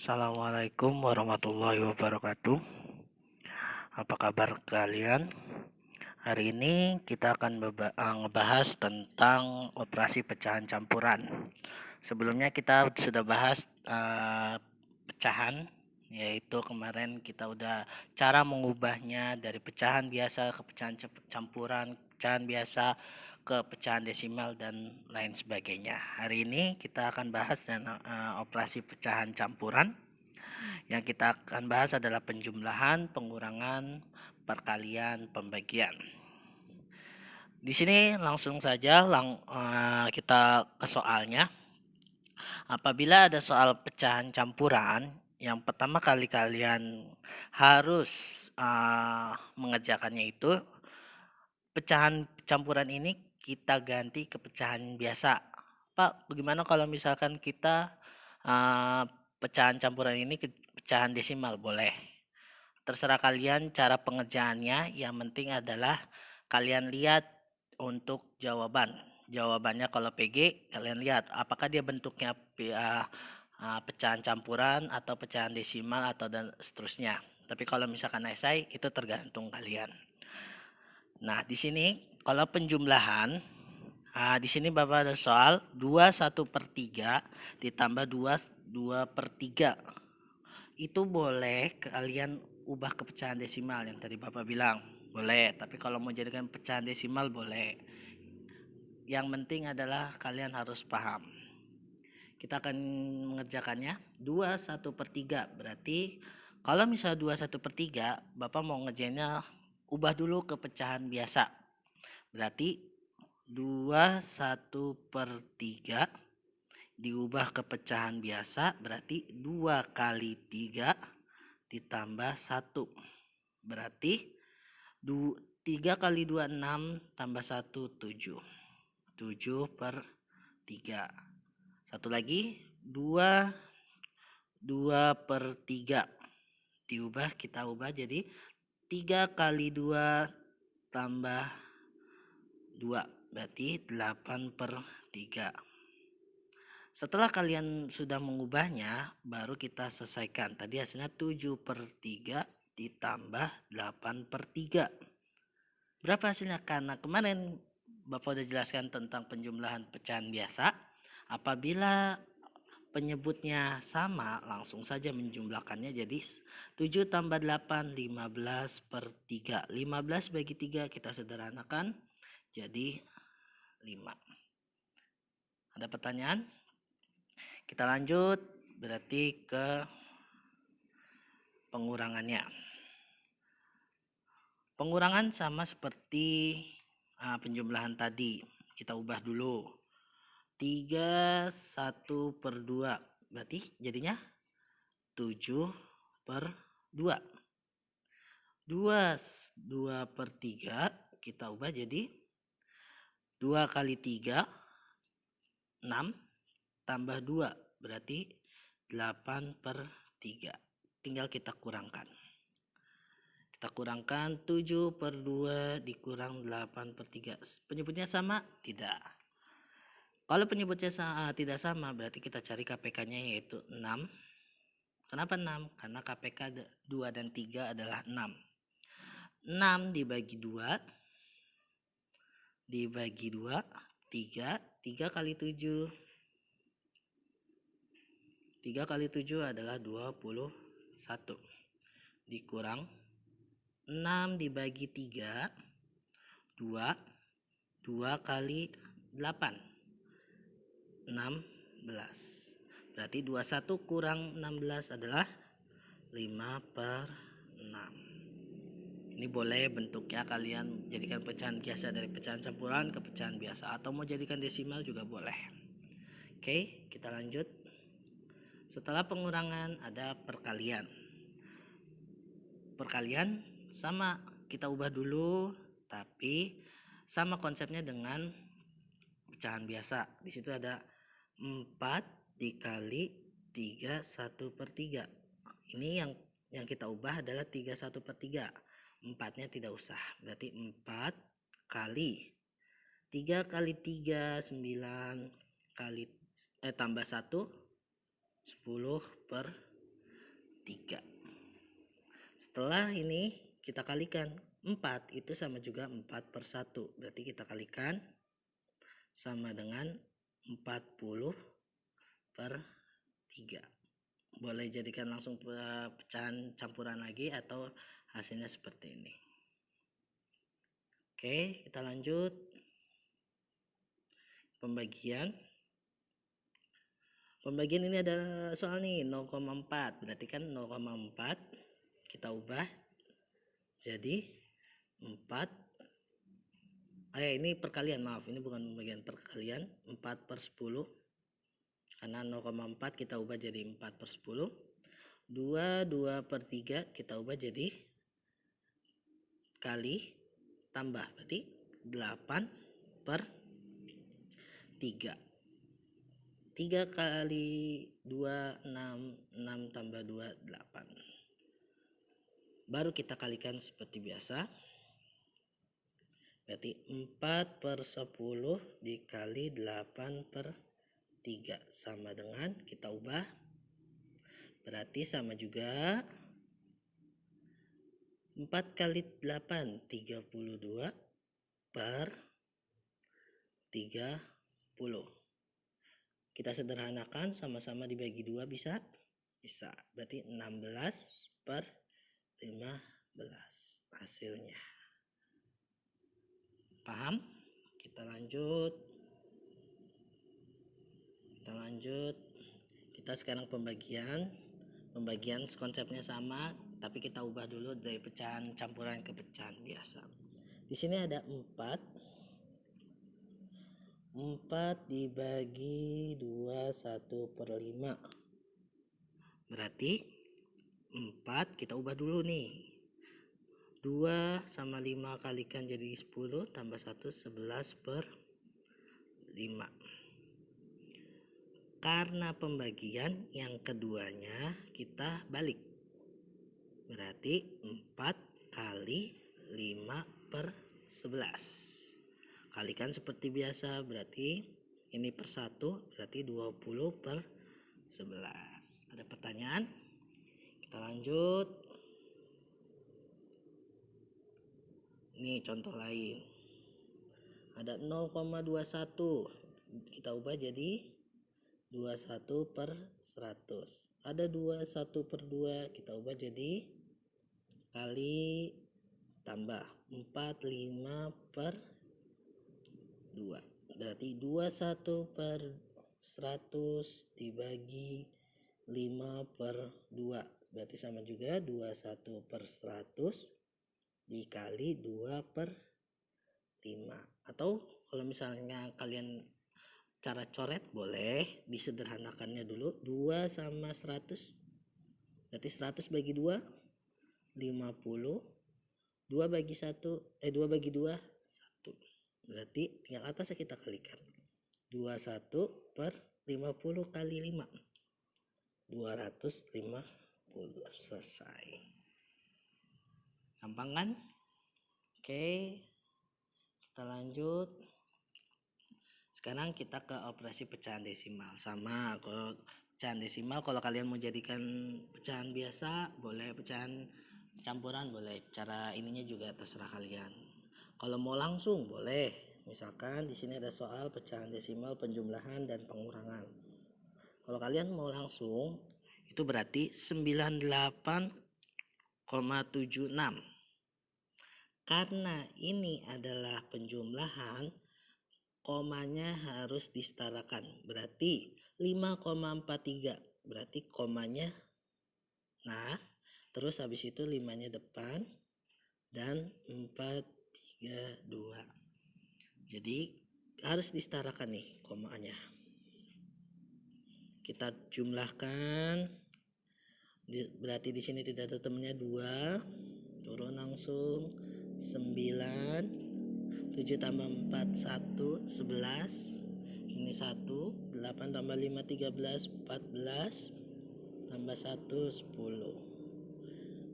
Assalamualaikum warahmatullahi wabarakatuh. Apa kabar kalian? Hari ini kita akan ngebahas tentang operasi pecahan campuran. Sebelumnya kita sudah bahas pecahan, yaitu kemarin kita udah cara mengubahnya dari pecahan biasa ke pecahan campuran, pecahan biasa ke pecahan desimal dan lain sebagainya. Hari ini kita akan bahas operasi pecahan campuran. Yang kita akan bahas adalah penjumlahan, pengurangan, perkalian, pembagian. Di sini langsung saja kita ke soalnya. Apabila ada soal pecahan campuran, yang pertama kali kalian harus mengerjakannya itu pecahan campuran ini kita ganti ke pecahan biasa. Pak, bagaimana kalau misalkan kita pecahan campuran ini ke pecahan desimal? Boleh. Terserah kalian cara pengerjaannya, yang penting adalah kalian lihat untuk jawaban. Jawabannya kalau PG, kalian lihat apakah dia bentuknya pecahan campuran atau pecahan desimal atau dan seterusnya. Tapi kalau misalkan esai itu tergantung kalian. Nah, di sini kalau penjumlahan, di sini Bapak ada soal 21/3 ditambah 2/3. Itu boleh kalian ubah ke pecahan desimal yang tadi Bapak bilang. Boleh, tapi kalau mau jadikan pecahan desimal boleh. Yang penting adalah kalian harus paham. Kita akan mengerjakannya 21/3. Berarti kalau misalnya 21/3, Bapak mau ngerjainnya ubah dulu ke pecahan biasa. Berarti 21/3 diubah ke pecahan biasa, berarti 2 kali 3 ditambah 1. Berarti 3 kali 2 6 tambah 1 7. 7/3. Satu lagi 2/3 kita ubah jadi 3 kali 2 tambah 2, berarti 8/3. Setelah kalian sudah mengubahnya, baru kita selesaikan. Tadi hasilnya 7/3 ditambah 8/3. Berapa hasilnya? Karena kemarin Bapak sudah jelaskan tentang penjumlahan pecahan biasa. Apabila penyebutnya sama, langsung saja menjumlahkannya jadi 7 tambah 8, 15/3. 15 bagi 3 kita sederhanakan jadi 5. Ada pertanyaan? Kita lanjut berarti ke pengurangannya. Pengurangan sama seperti penjumlahan tadi. Kita ubah dulu. 3 1/2. Berarti jadinya 7/2. 2/3 kita ubah jadi 2 kali 3 6 tambah 2 berarti 8/3. Tinggal kita kurangkan. Kita kurangkan 7/2 dikurang 8/3. Penyebutnya sama? Tidak. Kalau penyebutnya tidak sama berarti kita cari KPK-nya yaitu 6. Kenapa 6? Karena KPK 2 dan 3 adalah 6. 6 dibagi 2 3 kali 7. 3 kali 7 adalah 21. Dikurang 6 dibagi 3 2. 2 kali 8 16. Berarti 21 kurang 16 adalah 5/6. Ini boleh bentuknya kalian jadikan pecahan biasa dari pecahan campuran ke pecahan biasa, atau mau jadikan desimal juga boleh. Oke, kita lanjut. Setelah pengurangan ada perkalian. Perkalian sama, kita ubah dulu, tapi sama konsepnya dengan pecahan biasa. Di situ ada 4 dikali 3 1/3. Ini yang kita ubah adalah 3 1/3. 4-nya tidak usah. Berarti 4 kali 3 kali 3 9 kali tambah 1 10/3. 3. Setelah ini kita kalikan, 4 itu sama juga 4/1, berarti kita kalikan sama dengan 40/3. Boleh jadikan langsung pecahan campuran lagi atau hasilnya seperti ini. Oke, kita lanjut. Pembagian ini ada soal nih 0,4, berarti kan 0,4 kita ubah jadi 4. Ini perkalian, maaf, ini bukan pembagian, perkalian 4/10, karena 0,4 kita ubah jadi 4/10. 2/3 kita ubah jadi kali tambah, berarti 8/3. 3 kali 2 6 tambah 2 8. Baru kita kalikan seperti biasa, berarti 4/10 dikali 8/3 sama dengan, kita ubah, berarti sama juga 4 kali 8 32 per 30. Kita sederhanakan, sama-sama dibagi 2 bisa? Bisa. Berarti 16/15 hasilnya. Paham? Kita lanjut. Kita sekarang pembagian konsepnya sama, tapi kita ubah dulu dari pecahan campuran ke pecahan biasa. Di sini ada 4 dibagi 2 1/5, berarti 4 kita ubah dulu nih, 2 sama 5 kalikan jadi 10 tambah 1 11/5. Karena pembagian yang keduanya kita balik, berarti 4 kali 5/11. Kalikan seperti biasa, berarti ini per 1, berarti 20/11. Ada pertanyaan? Kita lanjut. Ini contoh lain. Ada 0,21, kita ubah jadi 21/100. Ada 21/2, kita ubah jadi kali tambah 45/2, berarti 21/100 dibagi 5/2, berarti sama juga 21/100 dikali 2/5. Atau kalau misalnya kalian cara coret, boleh disederhanakannya dulu. 2 sama 100, berarti 100 bagi 2 50. 2 bagi 1 2 bagi 2 1, berarti tinggal atasnya kita kalikan. 21/50 kali 5 250. Selesai. Gampang kan? Oke, kita lanjut. Sekarang kita ke operasi pecahan desimal. Sama, kalau pecahan desimal, kalau kalian mau jadikan pecahan biasa boleh, pecahan campuran boleh, cara ininya juga terserah kalian. Kalau mau langsung boleh, misalkan di sini ada soal pecahan desimal penjumlahan dan pengurangan. Kalau kalian mau langsung, itu berarti 98,76. Karena ini adalah penjumlahan, komanya harus disetarakan, berarti 5,43, berarti komanya, nah terus habis itu 5-nya depan dan 432, jadi harus disetarakan nih komanya. Kita jumlahkan, berarti di sini tidak ada temennya 2, turun langsung 9, 7 tambah 4 1 11, ini 1, 8 tambah 5 13, 14 tambah 1 10,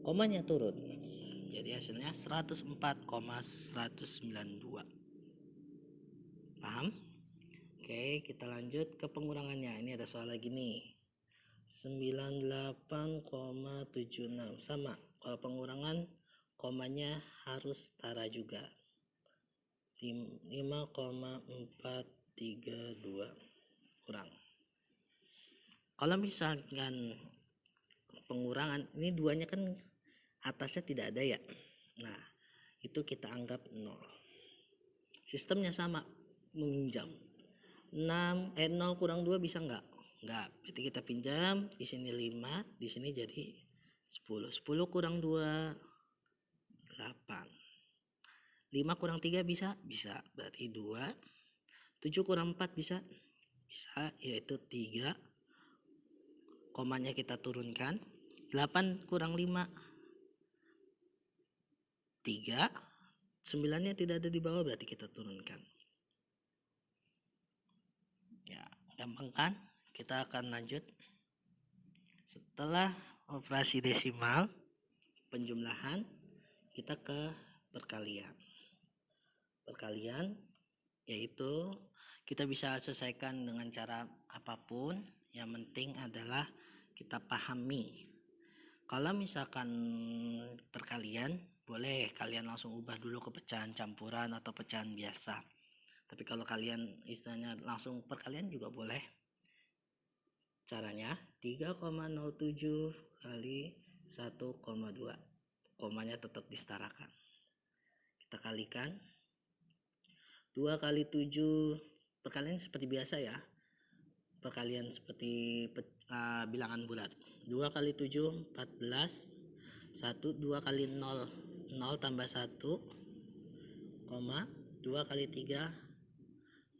komanya turun, jadi hasilnya 104,192. Paham? Oke, kita lanjut ke pengurangannya. Ini ada soal lagi nih, 98,76. Sama, kalau pengurangan komanya harus setara juga. 5,432 kurang. Kalau misalkan pengurangan, ini duanya kan atasnya tidak ada ya. Nah, itu kita anggap 0. Sistemnya sama, meminjam. 0 kurang 2 bisa enggak? Enggak. Berarti kita pinjam, di sini 5, di sini jadi 10. 10 kurang 2, 8. 5 kurang 3 bisa? Bisa. Berarti 2. 7 kurang 4 bisa? Bisa, yaitu 3. Komanya kita turunkan. 8 kurang 5, 3. 9-nya tidak ada di bawah, berarti kita turunkan. Ya, gampang kan? Kita akan lanjut. Setelah operasi desimal, penjumlahan, kita ke perkalian. Perkalian yaitu kita bisa selesaikan dengan cara apapun, yang penting adalah kita pahami. Kalau misalkan perkalian, boleh kalian langsung ubah dulu ke pecahan campuran atau pecahan biasa. Tapi kalau kalian istilahnya langsung perkalian juga boleh. Caranya 3,07 kali 1,2. Komanya tetap disetarakan. Kita kalikan. 2 kali 7, perkalian seperti biasa ya. Perkalian seperti bilangan bulat. 2 kali 7, 14. 1, 2 kali 0, 0 tambah 1, 2 kali 3,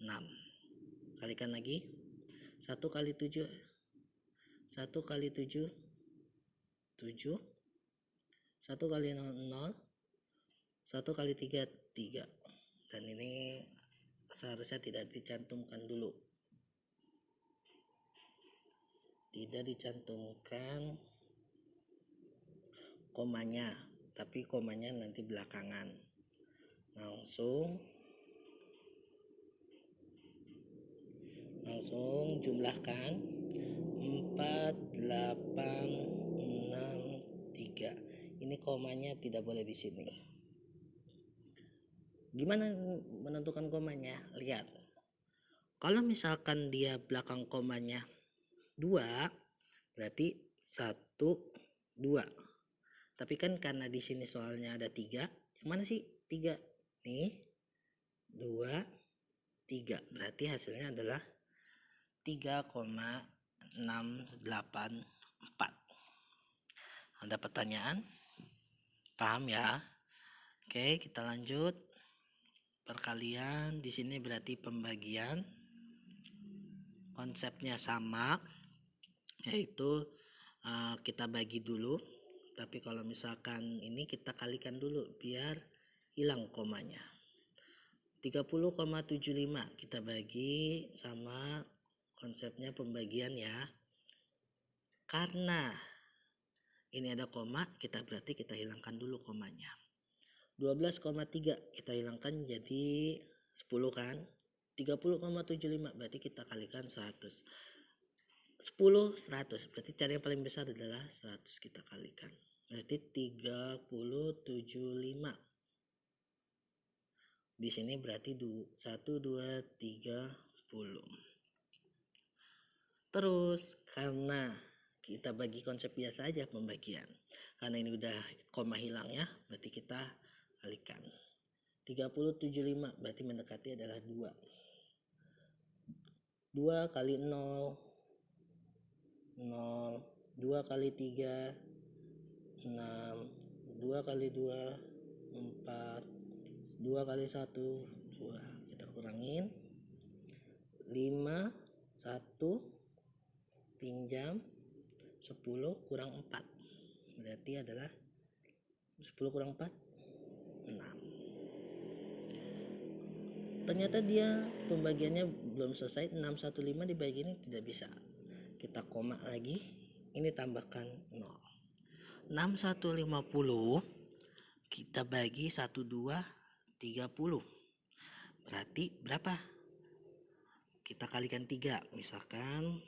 6. Kalikan lagi. 1 kali 7, 1 kali 7, 7. 1 kali 0, 0. 1 kali 3, 3. Dan ini seharusnya tidak dicantumkan dulu. Tidak dicantumkan komanya, tapi komanya nanti belakangan. Langsung jumlahkan 4863. Ini komanya tidak boleh di sini. Gimana menentukan komanya? Lihat. Kalau misalkan dia belakang komanya 2, berarti 1, 2. Tapi kan karena di sini soalnya ada 3, yang mana sih 3? Nih, 2, 3. Berarti hasilnya adalah 3,684. Ada pertanyaan? Paham ya? Oke, kita lanjut. Perkalian di sini berarti pembagian. Konsepnya sama, yaitu kita bagi dulu. Tapi kalau misalkan ini kita kalikan dulu biar hilang komanya. 30,75 kita bagi sama konsepnya pembagian ya. Karena ini ada koma, berarti kita hilangkan dulu komanya. 12,3 kita hilangkan jadi 10 kan. 30,75 berarti kita kalikan 100. 10, 100. Berarti cara yang paling besar adalah 100 kita kalikan. Berarti 30,75. Di sini berarti 1, 2, 30. Terus karena kita bagi konsep biasa aja pembagian. Karena ini udah koma hilang ya, berarti kita kalikan. 30,75 berarti mendekati adalah 2. 2 kali 0, 0. 2 kali 3, 6. 2 kali 2, 4. 2 kali 1, 2. Kita kurangin. 5, 1. Pinjam 10 kurang 4. Berarti adalah 10 kurang 4, 6. Ternyata dia pembagiannya belum selesai. 615 dibagi ini tidak bisa. Kita koma lagi. Ini tambahkan 0. 6150 kita bagi 12, 30. Berarti berapa? Kita kalikan 3. Misalkan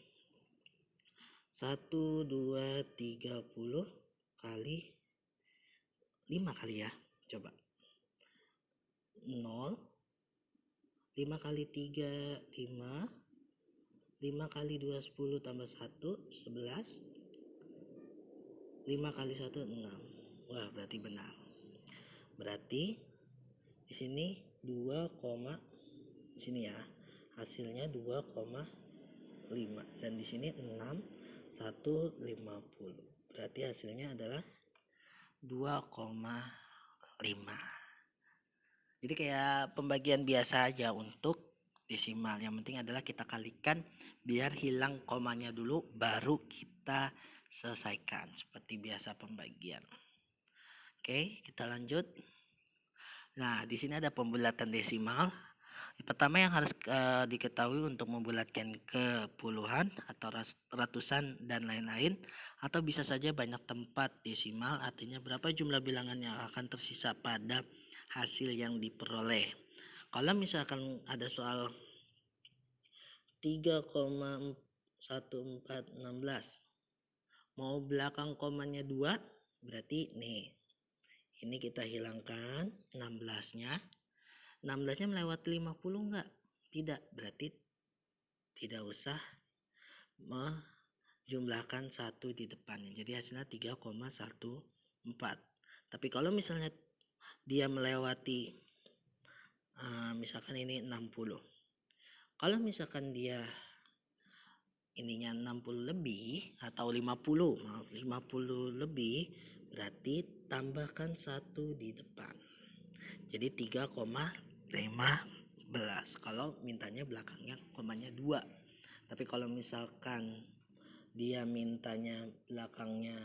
1, 2, 30 kali 5 kali ya. Coba. 0, 5 kali 3, 5. 5 kali 2, 10 tambah 1, 11. 5 kali 1, 6. Wah, berarti benar. Berarti di sini 2, di sini ya. Hasilnya 2,5 dan di sini 6,150. Berarti hasilnya adalah 2,5. Jadi kayak pembagian biasa aja untuk desimal. Yang penting adalah kita kalikan biar hilang komanya dulu baru kita selesaikan seperti biasa pembagian. Oke, kita lanjut. Nah, di sini ada pembulatan desimal. Pertama yang harus diketahui untuk membulatkan ke puluhan atau ratusan dan lain-lain, atau bisa saja banyak tempat desimal, artinya berapa jumlah bilangan yang akan tersisa pada hasil yang diperoleh. Kalau misalkan ada soal 3,1416 mau belakang komanya 2, berarti nih ini kita hilangkan 16-nya. 16-nya melewati 50 enggak? Tidak, berarti tidak usah menjumlahkan 1 di depannya. Jadi hasilnya 3,14. Tapi kalau misalnya dia melewati misalkan ini 60. Kalau misalkan dia ininya 60 lebih atau 50 lebih, berarti tambahkan 1 di depan. Jadi 3,15 kalau mintanya belakangnya komanya 2. Tapi kalau misalkan dia mintanya belakangnya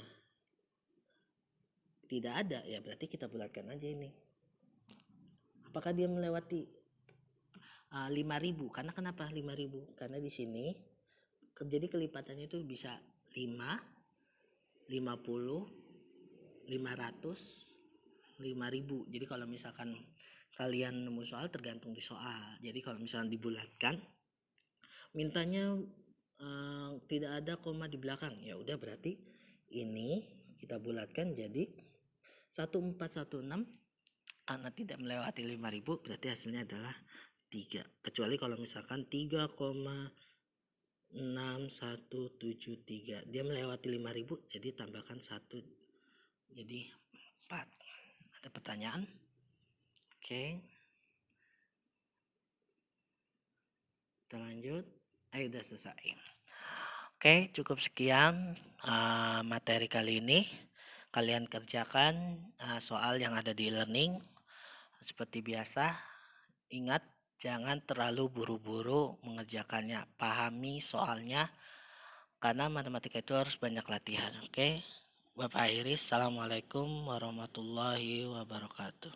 tidak ada, ya berarti kita bulatkan aja ini. Apakah dia melewati 5.000? Karena kenapa 5.000? Karena di sini jadi kelipatannya itu bisa 5, 50, 500, 5.000. Jadi kalau misalkan kalian nemu soal tergantung di soal. Jadi kalau misalnya dibulatkan mintanya tidak ada koma di belakang, ya udah berarti ini kita bulatkan jadi 1416 karena tidak melewati 5.000 berarti hasilnya adalah 3. Kecuali kalau misalkan 3,6173 dia melewati 5.000 jadi tambahkan 1 jadi 4. Ada pertanyaan? Oke. Kita lanjut. Udah selesai. Oke, cukup sekian materi kali ini. Kalian kerjakan soal yang ada di e-learning. Seperti biasa, ingat jangan terlalu buru-buru mengerjakannya. Pahami soalnya, karena matematika itu harus banyak latihan. Oke, Bapak Iris, Assalamualaikum warahmatullahi wabarakatuh.